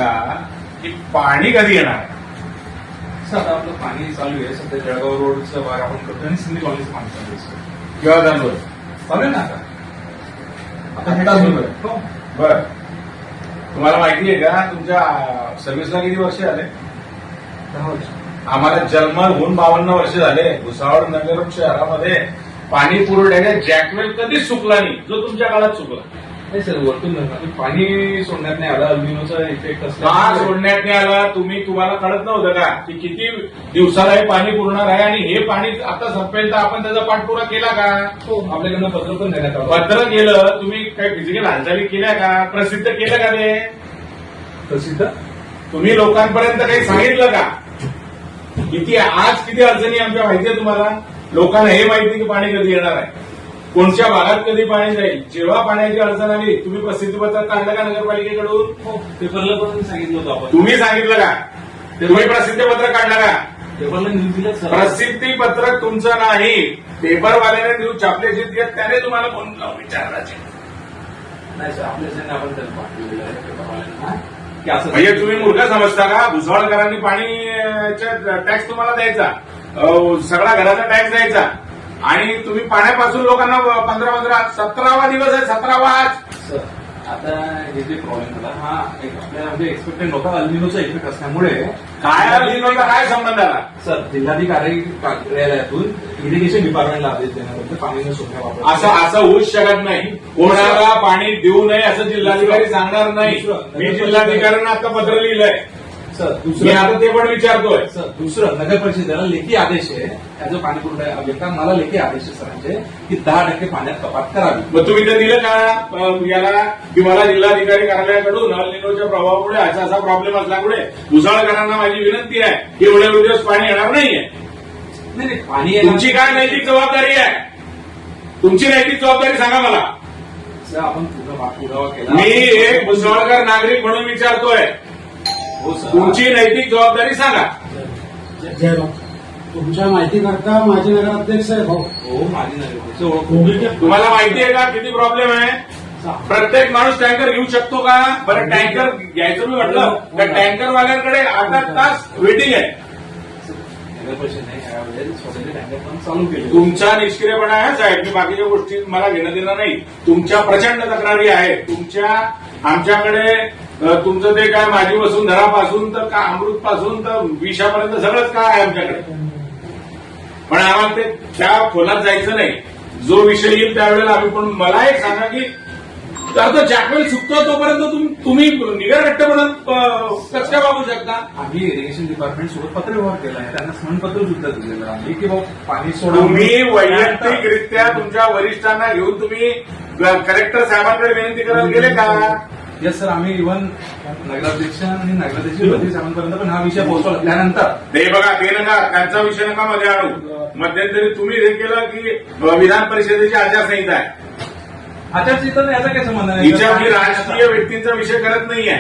सांगा की पाणी कधी येणार? सर आता आपलं पाणी चालू आहे सध्या जळगाव रोडचं भाग आपण करतोय आणि सिंधी कॉलेजचं पाणी चालू आहे सर. केव्हा चालू आहे? चालू आहे ना आता आता चालू आहे. हो. बर, तुम्हाला माहिती आहे का तुमच्या सर्व्हिसला किती वर्ष झाले? 10 वर्ष. आम्हाला जन्म होऊन 52 वर्ष झाले. भुसावळ नगर शहरामध्ये पाणी पुरवठ्याच्या जॅकवेल कधीच चुकला नाही, जो तुमच्या काळात चुकला. नाही सर, वरतून पाणी सोडण्यात नाही आला. अल्निनोचा इफेक्ट का असला सोडण्यात नाही आला? तुम्हाला कळत नव्हतं का की किती दिवसाला हे पाणी पुरणार आहे आणि हे पाणी आता संपेल तर आपण त्याचा पाठपुरा केला का? आपल्याकडनं पत्र पण देण्यात आलं. पत्र केलं, तुम्ही काही फिजिकल हालचाली केल्या का? प्रसिद्ध केलं का ते? प्रसिद्ध तुम्ही लोकांपर्यंत काही सांगितलं का? किती अडचणी आमच्या माहिती आहे तुम्हाला? लोकांना हे माहिती की पाणी कधी येणार आहे, कोणत्या भागात कधी पाणी जाईल. जेव्हा पाण्याची अडचण आली तुम्ही प्रसिद्धीपत्रक काढलं का नगरपालिकेकडून? पेपरला पण सांगितलं होतं आपण. तुम्ही सांगितलं का? तुम्ही प्रसिद्धीपत्रक काढलं का? पेपरला न्यूज दिलं सर. प्रसिद्धीपत्रक तुमचं नाही, पेपरवाल्याने न्यूज छापल्याची त्याने तुम्हाला फोन लावून विचारायचे. नाही सर, आपल्या आपण त्याला पाठवलेलं आहे पेपरवाल्यांना की असं. म्हणजे तुम्ही मूर्ख समजता का? भुसावळकरांनी पाणीचा टॅक्स तुम्हाला द्यायचा, सगळा घराचा टॅक्स द्यायचा आणि तुम्ही पाण्यापासून लोकांना 17वा दिवस आहे, 17वा आज. सर आता हे जे प्रॉब्लेम झाला हा आपल्याला म्हणजे एक्सपेक्टेड नव्हता. अल्निनोचा इफेक्ट असल्यामुळे काय अल्निनोचा काय संबंध आला? सर जिल्हाधिकारी कार्यालयातून इरिगेशन डिपार्टमेंटला आदेश देण्याबद्दल पाणी न सोडण्याबाबत असं होऊच शकत नाही. कोणाला पाणी देऊ नये असं जिल्हाधिकारी सांगणार नाही. मी जिल्हाधिकाऱ्यांना आता पत्र लिहिलंय सर. मी दुसरं आता ते पण विचारतोय. सर दुसरं नगर परिषदेला लेखी आदेश आहे ऍज अ पाणी पुरवठा अभियंता. मला लेखी आदेश आहे सरांचे की 10% पाण्यात कपात करावी. मग तुम्ही ते दिलं का याला की मला जिल्हाधिकारी कार्यालयाकडून अल्निनोच्या प्रभावामुळे असा प्रॉब्लेम असल्यामुळे भुसावळकरांना माझी विनंती आहे की एवढे दिवस पाणी येणार नाहीये. नाही पाणी तुमची काय नैतिक जबाबदारी आहे? तुमची नैतिक जबाबदारी सांगा मला. सर आपण पुरावा केला. मी एक भुसावळकर नागरिक म्हणून विचारतोय, हो सर. तुमची नैतिक जबाबदारी सांगा. जयराम, तुमच्या माहितीकरता माझे नगराध्यक्ष आहे भाऊ. हो माझी नगर ओळख. तुम्हाला माहिती आहे का किती प्रॉब्लेम आहे? प्रत्येक माणूस टँकर घेऊ शकतो का? बरं टँकर घ्यायचं मी म्हटलं का टँकरवाल्यांकडे 8 तास वेटिंग आहे. नगर परिषद नाही यावेळेस स्वतःचे टँकर पण चालू केले. तुमचा निष्क्रियपणा आहे साहेब. मी बाकीच्या गोष्टी मला घेणं देणं नाही. तुमच्या प्रचंड तक्रारी आहेत. आमच्याकडे तुमचं ते काय माझी वसुंधरापासून तर का अमृतपासून तर विषापर्यंत सगळंच काय आहे आमच्याकडे. पण आम्हाला ते त्या खोलात जायचं नाही. जो विषय येईल त्यावेळेला आम्ही. पण मला एक सांगा की आता जॅकवेल चुकतो तोपर्यंत तुम्ही निगरगट्टपणा कसं काय वागू शकता? आम्ही इरिगेशन डिपार्टमेंट सोबत पत्रव्यवहार केला आहे. त्यांना स्मरणपत्र सुद्धा दिलेलं आहे की बाबा पाणी सोडा. तुम्ही वैयक्तिकरित्या तुमच्या वरिष्ठांना घेऊन तुम्ही कलेक्टर साहेबांकडे विनंती करायला गेले का? येस सर, आम्ही इव्हन नगराध्यक्ष आणि नगराध्यक्ष मंत्री साहेबांपर्यंत पण हा विषय पोहोचवला. त्यानंतर ते बघा, ते नका, त्यांचा विषय नका मध्ये आणू. मध्यंतरी तुम्ही हे केलं की विधान परिषदेची आचारसंहिता आहे. आचारसंहिता याचा काय संबंध नाही हिच्या मी राजकीय व्यक्तींचा विषय करत नाहीये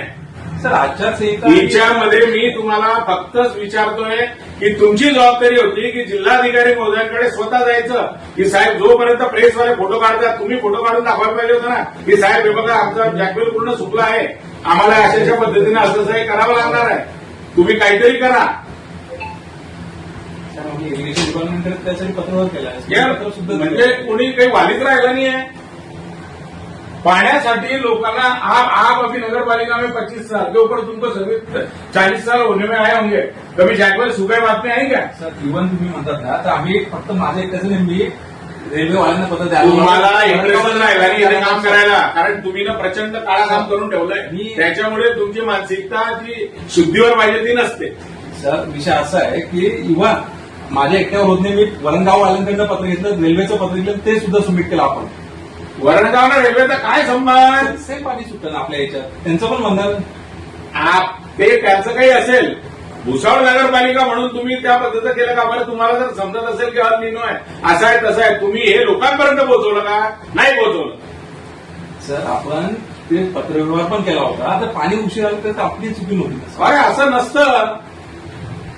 सर. आचारसंहिता हिच्यामध्ये मी तुम्हाला फक्तच विचारतोय की तुमची जबाबदारी होती की जिल्हाधिकारी महोदयांकडे स्वतः जायचं की साहेब जोपर्यंत प्रेसवाले फोटो काढतात तुम्ही फोटो काढून दाखवायला पाहिजे होतं ना की साहेब हे बघा आमचा जॅकवेल पूर्ण सुकला आहे, आम्हाला अशा पद्धतीने असं हे करावं लागणार आहे, तुम्ही काहीतरी करा. इरिगेशन डिपार्टमेंटकडे त्यासाठी पत्रव्यवहार केला आहे. पत्र सुद्धा म्हणजे कोणी काही वालीच राहिला नाहीये पाण्यासाठी. लोकांना आप अभी नगरपालिका में 25 साल के ऊपर तुमको सर्विस 40 साल होने में आए होंगे, कभी जॅकवेल सुखाई बात में आई क्या? सर इव्हन तुम्ही म्हणतात ना तर आम्ही फक्त माझ्या एकट्याचं नाही, मी रेल्वेवाल्यांना पत्र द्यायला. तुम्हाला इंटरेस्ट राहिला नाही इथे काम करायला, कारण तुम्ही ना प्रचंड काळा काम करून ठेवलंय. त्याच्यामुळे तुमची मानसिकता जी शुद्धीवर पाहिजे ती नसते. सर विषय असा आहे की इव्हन माझ्या एकट्यावर होत नाही. मी वरणगाववाल्यांकडनं पत्र घेतलं, रेल्वेचं पत्र घेतलं, ते सुद्धा सबमिट केलं आपण. वरणगावला रेल्वेचा काय संबंध? सेम पाणी सुटतं ना आपल्या याच्यात, त्यांचं पण बंधन. ते त्याचं काही असेल. भुसावळ नगरपालिका म्हणून तुम्ही त्या पद्धतीचं केलं का? बरं तुम्हाला जर समजत असेल की हा निर्णय आहे असा आहे तसा आहे, तुम्ही हे लोकांपर्यंत पोहोचवलं का? नाही पोहोचवलं. सर आपण ते पत्रव्यवहार पण केला होता. तर पाणी उशीर आलं तर आपली चुकी नव्हती. अरे असं नसतं.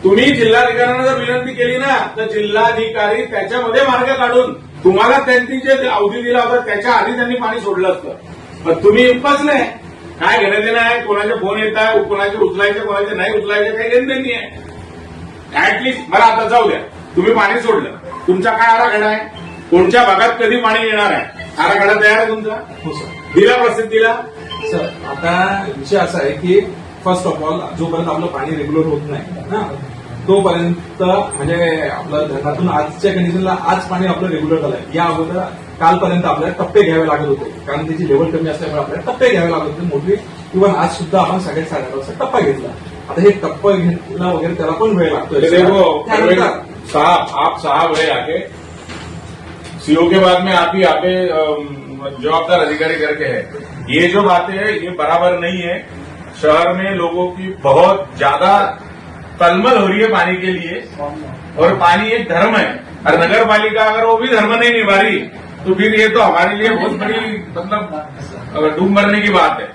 तुम्ही जिल्हाधिकाऱ्यांना जर विनंती केली ना तर जिल्हाधिकारी त्याच्यामध्ये मार्ग काढून तुम्हाला त्यांनी जे अवधी दिला होता त्याच्या आधी त्यांनी पाणी सोडलं असतं. पण तुम्ही उपसले काय घेणं देणं आहे? कोणाचे फोन येत आहे, कोणाचे उचलायचे, कोणाचे नाही उचलायचे, काही घेणं देणं नाही आहे. ऍटलिस्ट मला आता जाऊ द्या, तुम्ही पाणी सोडलं, तुमचा काय आराखडा आहे? कोणत्या भागात कधी पाणी येणार आहे? आराखडा तयार आहे तुमचा? हो सर. दिला प्रसिद्धीला? सर आता विषय असा आहे की फर्स्ट ऑफ ऑल जोपर्यंत आपलं पाणी रेग्युलर होत नाही ना तोपर्यंत म्हणजे आपलं धरणातून आजच्या कंडिशनला आज पाणी आपलं रेग्युलर झालंय. या अगोदर कालपर्यंत आपल्याला टप्पे घ्यावे लागत होते कारण त्याची लेवल कमी असल्यामुळे आपल्याला टप्पे घ्यावे लागत होते मोठी. इव्हन आज सुद्धा आपण सगळ्यात साधारण टप्पा घेतला. आता हे टप्पा घेतला वगैरे त्याला पण वेळ लागतोय. त्यानंतर साहब आप साहब है आके सीओ के बाद में आप ही आके जवाबदार अधिकारी करके है. ये जो बातें है ये बराबर नहीं है. शहर में लोगों की बहुत ज्यादा तलमल हो रही है पानी के लिए और पानी एक धर्म है और नगर पालिका अगर वो भी धर्म नहीं निभा रही तो फिर ये तो हमारे लिए बहुत बड़ी मतलब डूब मरने की बात है.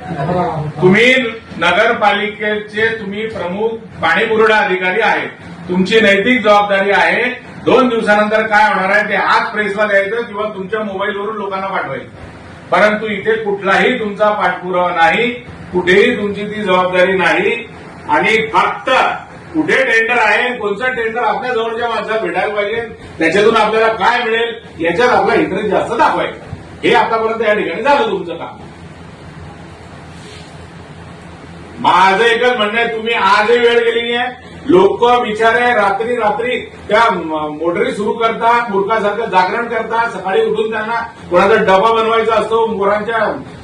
तुम्ही नगरपालिकेचे तुम्ही प्रमुख पाणी पुरवठा अधिकारी आहेत. तुमची नैतिक जबाबदारी आहे 2 दिवसानंतर काय होणार आहे ते आज प्रेसला द्यायचं किंवा तुमच्या मोबाईलवरून लोकांना पाठवायचं. परंतु इथे कुठलाही तुमचा पाठपुरावा नाही, कुठेही तुमची ती जबाबदारी नाही आणि फक्त कुठे टेंडर आहे, कोणतं टेंडर आपल्या जवळच्या माणसाला भेटायला पाहिजे, त्याच्यातून आपल्याला काय मिळेल याच्यात आपला इंटरेस्ट जास्त दाखवायचा. हे आतापर्यंत या ठिकाणी झालं तुमचं काम. माझं एकच म्हणणं आहे, तुम्ही आजही वेळ गेली आहे. लोक बिचारे रात्री रात्री त्या मोटरी सुरू करतात, मूर्खासारखं जागरण करतात. सकाळी उठून त्यांना कोणाचा डबा बनवायचा असतो, पोरांच्या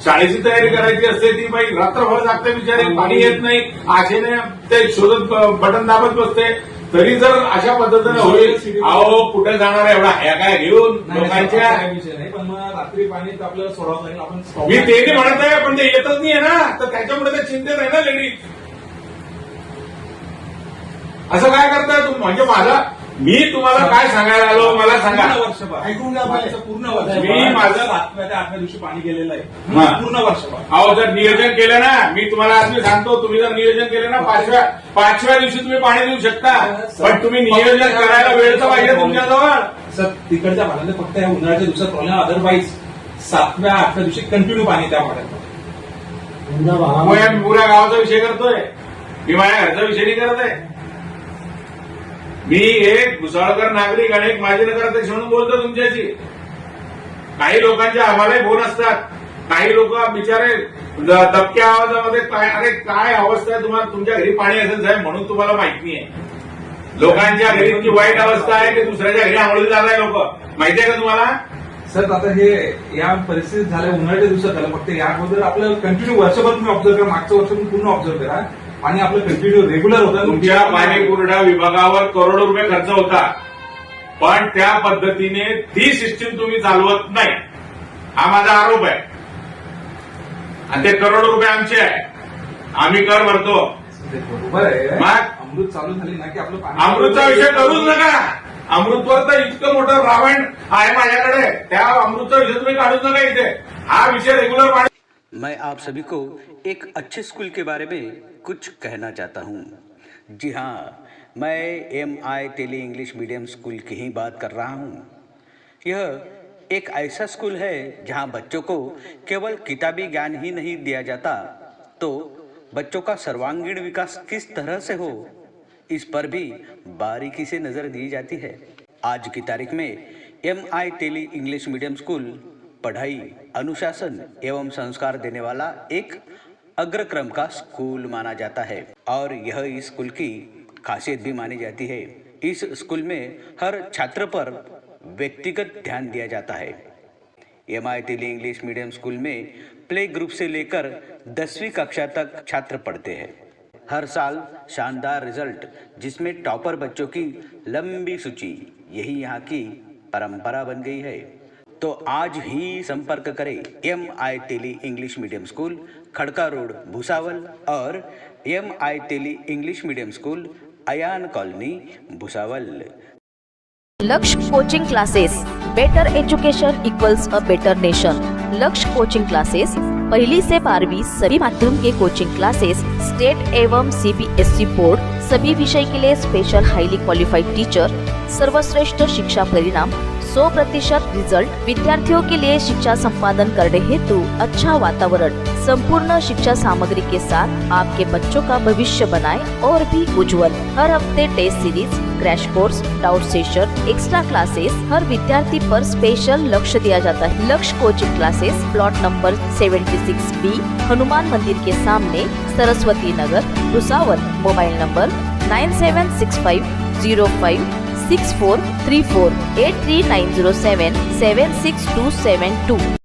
शाळेची तयारी करायची असते, ती बाई रात्रभर जागते बिचारे, पाणी येत नाही, आशेने ते शोधत बटन दाबत बसते. तरी जर अशा पद्धतीने होईल, अहो कुठे जाणार आहे एवढा ह्या काय घेऊन लोकांच्या. विषय नाही पण मग रात्री पाणी तर आपल्याला सोडावं लागेल. आपण मी ते नाही म्हणत आहे, पण ते येतच नाहीये ना, तर त्याच्यामुळे ते चिंतेत आहे ना लेडीज. असं काय करताय तुम्ही? म्हणजे मी तुम्हाला काय सांगायला आलो मला सांगा. ऐकून घ्या पाहिजे. पूर्ण वर्ष मी माझं 7व्या ते 8व्या दिवशी पाणी गेलेलं आहे. हा. पूर्ण वर्षभर. अहो जर नियोजन केलं ना, मी तुम्हाला आज मी सांगतो, तुम्ही जर नियोजन केलं ना 5व्या दिवशी तुम्ही पाणी देऊ शकता. पण तुम्ही नियोजन करायला वेळ तर पाहिजे तुमच्याजवळ. सर तिकडच्या भागात फक्त या उन्हाळ्याच्या दिवसात प्रॉब्लेम, अदरवाईज 7व्या 8व्या दिवशी कंटिन्यू पाणी त्या भागात. मी पुऱ्या गावाचा विषय करतोय, मी माझ्या घरचा विषय नाही करत आहे. मी एक भुसावळकर नागरिक आणि एक माजी नगराध्यक्ष म्हणून बोलतो तुमच्याशी. काही लोकांचे आम्हालाही फोन असतात, काही लोक बिचारे दबक्या आवाजामध्ये काय अरे काय अवस्था आहे तुम्हाला, तुमच्या घरी पाणी असेल साहेब म्हणून तुम्हाला माहित नाहीये. लोकांच्या घरी इतकी वाईट अवस्था आहे की दुसऱ्याच्या घरी आंघोळी जाताय लोक, माहिती आहे का तुम्हाला? सर आता हे या परिस्थितीत झाल्या उन्हाळ्याच्या दिवसात झालं. फक्त या अगोदर आपलं कंटिन्यू वर्षभर तुम्ही ऑब्झर्व करा, मागचं वर्ष तुम्ही पूर्ण ऑब्झर्व करा. आणि आपलं कंटिन्यू रेग्युलर होतं. तुमच्या पाणी पुरवठा विभागावर करोडो रुपये खर्च होता, पण त्या पद्धतीने ती सिस्टीम तुम्ही चालवत नाही, हा माझा आरोप आहे. आणि ते करोडो रुपये आमचे आहे, आम्ही कर भरतो. बरोबर आहे. मग अमृत चालू झाली ना की आपलं पाणी. अमृतचा विषय करूच नका. अमृतवर तर इतकं मोठं रावण आहे माझ्याकडे, त्या अमृतचा विषय तुम्ही काढूच नका इथे. हा विषय रेग्युलर पाणी. मैं आप सभी को एक अच्छे स्कूल के बारे में कुछ कहना चाहता हूँ. जी हाँ, मैं MI tele English medium school की ही बात कर रहा हूँ. यह एक ऐसा स्कूल है जहाँ बच्चों को केवल किताबी ज्ञान ही नहीं दिया जाता, तो बच्चों का सर्वांगीण विकास किस तरह से हो इस पर भी बारीकी से नज़र दी जाती है. आज की तारीख में MI tele English medium school पढ़ाई, अनुशासन एवं संस्कार देने वाला एक अग्रक्रम का स्कूल माना जाता है और यह इस स्कूल की खासियत भी मानी जाती है. इस स्कूल में हर छात्र पर व्यक्तिगत ध्यान दिया जाता है. MI tele English medium school में प्ले ग्रुप से लेकर 10वीं कक्षा तक छात्र पढ़ते हैं. हर साल शानदार रिजल्ट, जिसमें टॉपर बच्चों की लंबी सूची, यही यहाँ की परंपरा बन गई है. तो आज ही संपर्क करें MI tele English medium school, Khadka road, Bhusawal और MI tele English medium school, Ayan colony, Bhusawal. Lakshya coaching classes, better education equals a better nation. Lakshya coaching classes 1ली से 12वीं सभी माध्यम के कोचिंग क्लासेस, स्टेट एवं CBSE बोर्ड, सभी विषय के लिए स्पेशल हाईली क्वालिफाइड टीचर, सर्वश्रेष्ठ शिक्षा परिणाम, 100% रिजल्ट। विद्यार्थियों के लिए शिक्षा संपादन करने हेतु अच्छा वातावरण, संपूर्ण शिक्षा सामग्री के साथ आपके बच्चों का भविष्य बनाए और भी उज्जवल। हर हफ्ते test series, crash course, doubt session, extra classes, हर विद्यार्थी पर स्पेशल लक्ष्य दिया जाता है। Lakshya coaching classes, plot number 76B, Hanuman Mandir के सामने, सरस्वती नगर, भुसावल। Mobile number 9765056434, 83907 76272।